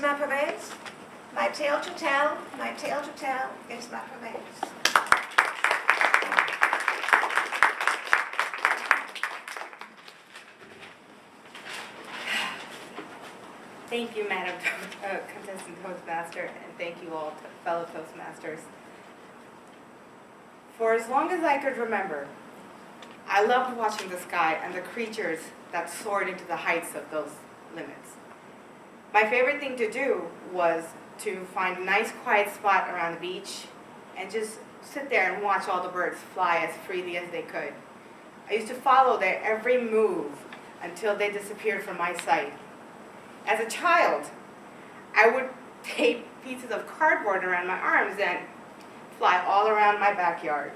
Isma Pervaiz. My tale to tell, Isma Pervaiz. Thank you, Madam Contestant Toastmaster, and thank you all, fellow Toastmasters. For as long as I could remember, I loved watching the sky and the creatures that soared into the heights of those limits. My favorite thing to do was to find a nice quiet spot around the beach and just sit there and watch all the birds fly as freely as they could. I used to follow their every move until they disappeared from my sight. As a child, I would tape pieces of cardboard around my arms and fly all around my backyard.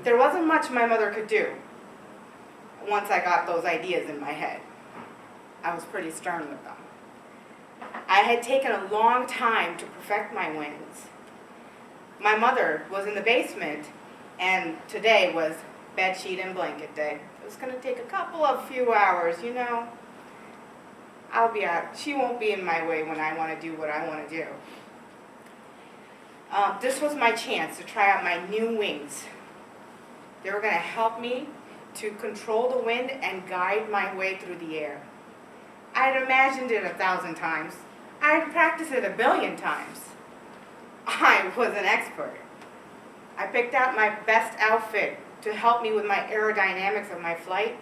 There wasn't much my mother could do once I got those ideas in my head. I was pretty stern with them. I had taken a long time to perfect my wings. My mother was in the basement, and today was bedsheet and blanket day. It was going to take a few hours, you know. I'll be out. She won't be in my way when I want to do what I want to do. This was my chance to try out my new wings. They were going to help me to control the wind and guide my way through the air. I had imagined it 1,000 times. I had practiced it 1,000,000,000 times. I was an expert. I picked out my best outfit to help me with my aerodynamics of my flight.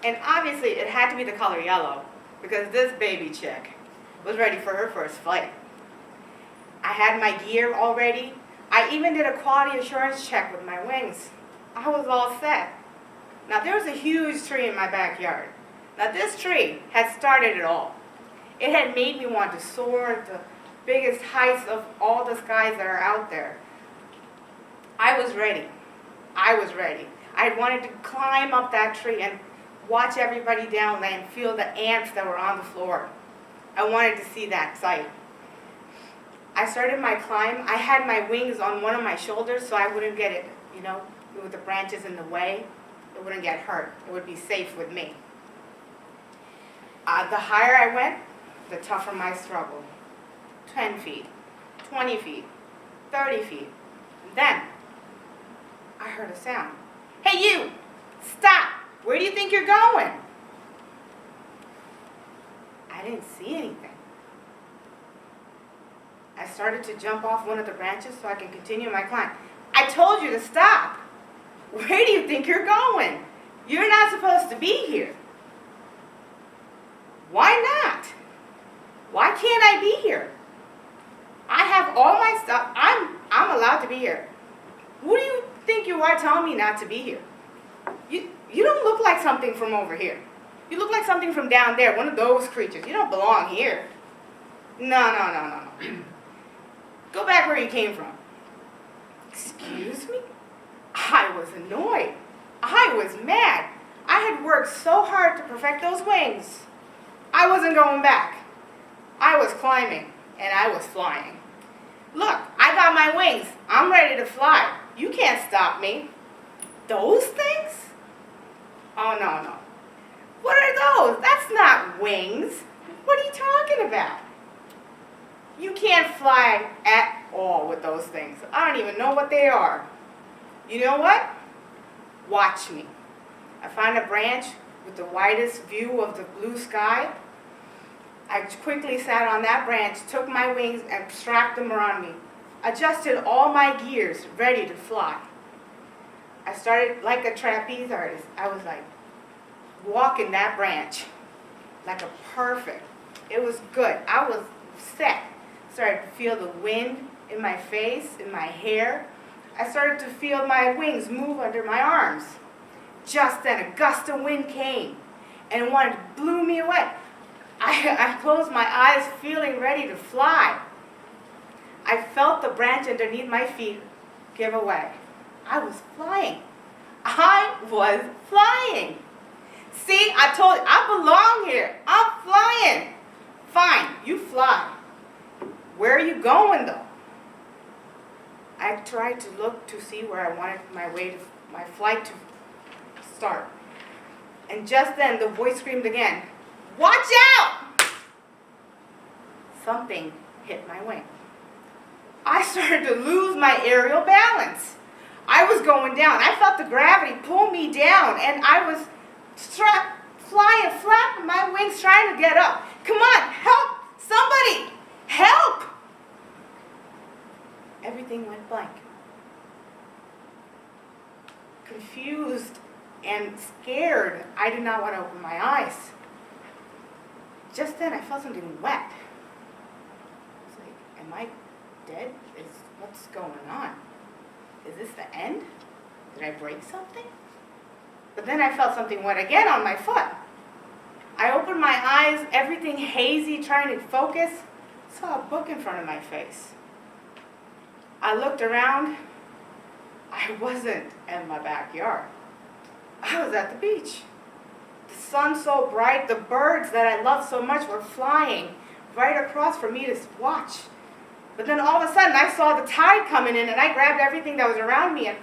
And obviously it had to be the color yellow, because this baby chick was ready for her first flight. I had my gear all ready. I even did a quality assurance check with my wings. I was all set. Now there was a huge tree in my backyard. Now this tree had started it all. It had made me want to soar the biggest heights of all the skies that are out there. I was ready. I was ready. I wanted to climb up that tree and watch everybody down there and feel the ants that were on the floor. I wanted to see that sight. I started my climb. I had my wings on one of my shoulders so I wouldn't get it, you know, with the branches in the way. It wouldn't get hurt. It would be safe with me. The higher I went, the tougher my struggle. 10 feet, 20 feet, 30 feet. And then I heard a sound. Hey you, stop! Where do you think you're going? I didn't see anything. I started to jump off one of the branches so I can continue my climb. I told you to stop. Where do you think you're going? You're not supposed to be here. Why not? Why can't I be here? I have all my stuff. I'm allowed to be here. Who do you think you are telling me not to be here? You don't look like something from over here. You look like something from down there, one of those creatures. You don't belong here. No. Go back where you came from. Excuse me? I was annoyed. I was mad. I had worked so hard to perfect those wings. I wasn't going back. I was climbing, and I was flying. Look, I got my wings. I'm ready to fly. You can't stop me. Those things? Oh, no. What are those? That's not wings. What are you talking about? You can't fly at all with those things. I don't even know what they are. You know what? Watch me. I found a branch with the widest view of the blue sky. I quickly sat on that branch, took my wings and strapped them around me, adjusted all my gears, ready to fly. I started like a trapeze artist. I was like walking that branch like a perfect. It was good. I was set. Started to feel the wind in my face, in my hair. I started to feel my wings move under my arms. Just then a gust of wind came and it blew me away. I closed my eyes feeling ready to fly. I felt the branch underneath my feet give away. I was flying. I was flying. See, I told you, I belong here. I'm flying. Fine, you fly. Where are you going though? I tried to look to see where I wanted my flight to start. And just then the voice screamed again, "Watch out!" something hit my wing. I started to lose my aerial balance. I was going down. I felt the gravity pull me down, and I was flying, flapping my wings, trying to get up. Come on, help! Somebody! Help! Everything went blank. Confused and scared, I did not want to open my eyes. Just then, I felt something wet. I was like, am I dead? What's going on? Is this the end? Did I break something? But then I felt something wet again on my foot. I opened my eyes, everything hazy, trying to focus. Saw a book in front of my face. I looked around. I wasn't in my backyard. I was at the beach. The sun so bright, the birds that I love so much were flying right across for me to watch. But then all of a sudden I saw the tide coming in, and I grabbed everything that was around me and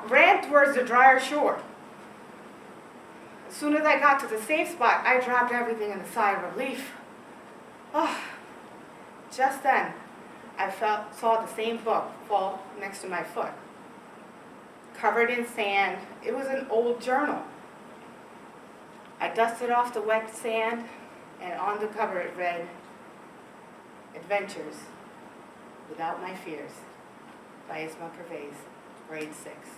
ran towards the drier shore. As soon as I got to the safe spot, I dropped everything in a sigh of relief. Oh, just then, I saw the same book fall next to my foot. Covered in sand, it was an old journal. I dusted off the wet sand, and on the cover it read, "Adventures Without My Fears" by Isma, Pervaiz, grade 6.